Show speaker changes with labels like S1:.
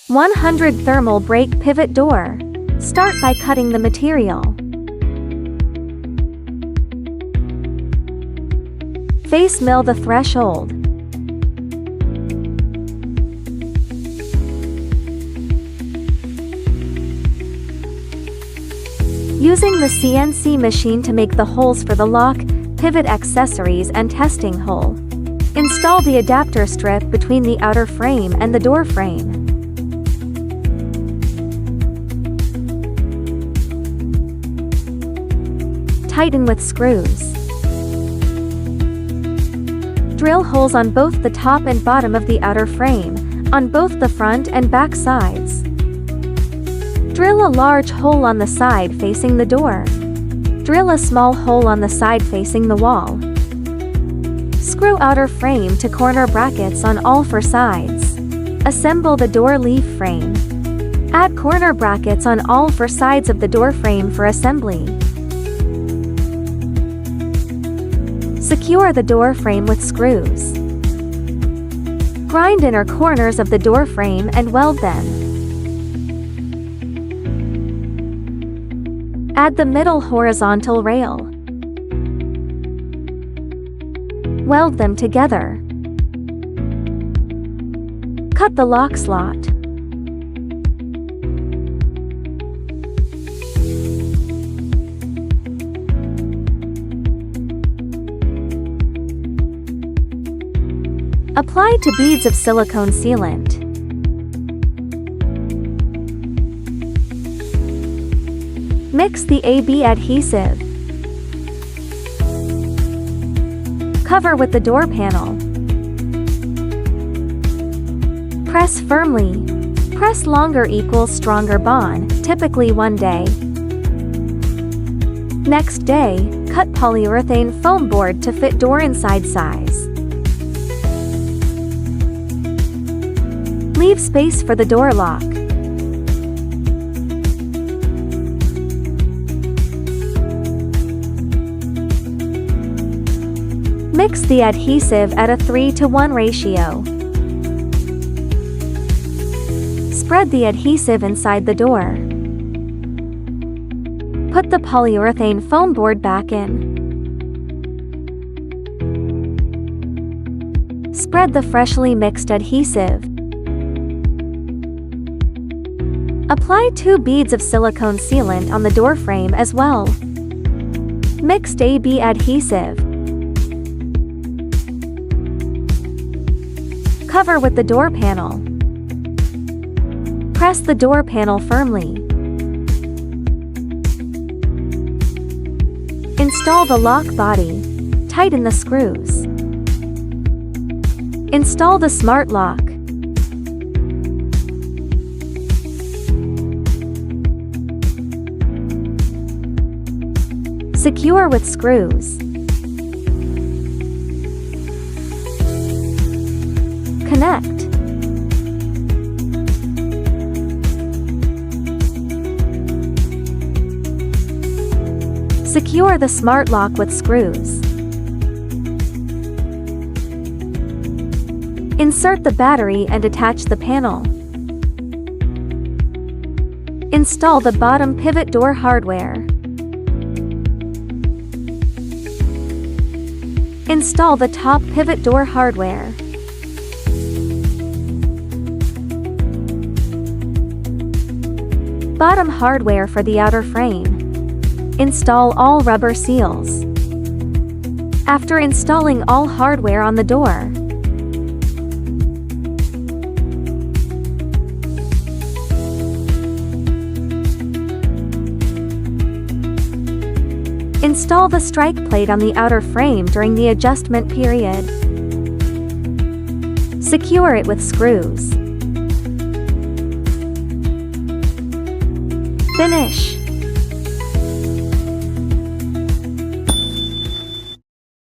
S1: 100 thermal brake pivot door. Start by cutting the material. Face mill the threshold. Using the CNC machine to make the holes for the lock, pivot accessories and testing hole. Install the adapter strip between the outer frame and the door frame. Tighten with screws. Drill holes on both the top and bottom of the outer frame, on both the front and back sides. Drill a large hole on the side facing the door. Drill a small hole on the side facing the wall. Screw outer frame to corner brackets on all 4 sides. Assemble the door leaf frame. Add corner brackets on all 4 sides of the door frame for assembly. Secure the door frame with screws. Grind inner corners of the door frame and weld them. Add the middle horizontal rail. Weld them together. Cut the lock slot. Apply 2 beads of silicone sealant. Mix the AB adhesive. Cover with the door panel. Press firmly. Press longer equals stronger bond, typically 1 day. Next day, cut polyurethane foam board to fit door inside size. Leave space for the door lock. Mix the adhesive at a 3:1 ratio. Spread the adhesive inside the door. Put the polyurethane foam board back in. Spread the freshly mixed adhesive. Apply 2 beads of silicone sealant on the door frame as well. Mixed AB adhesive. Cover with the door panel. Press the door panel firmly. Install the lock body. Tighten the screws. Install the smart lock. Secure with screws. Connect. Secure the smart lock with screws. Insert the battery and attach the panel. Install the bottom pivot door hardware. Install the top pivot door hardware. Bottom hardware for the outer frame. Install all rubber seals. After installing all hardware on the door, install the strike plate on the outer frame during the adjustment period. Secure it with screws. Finish.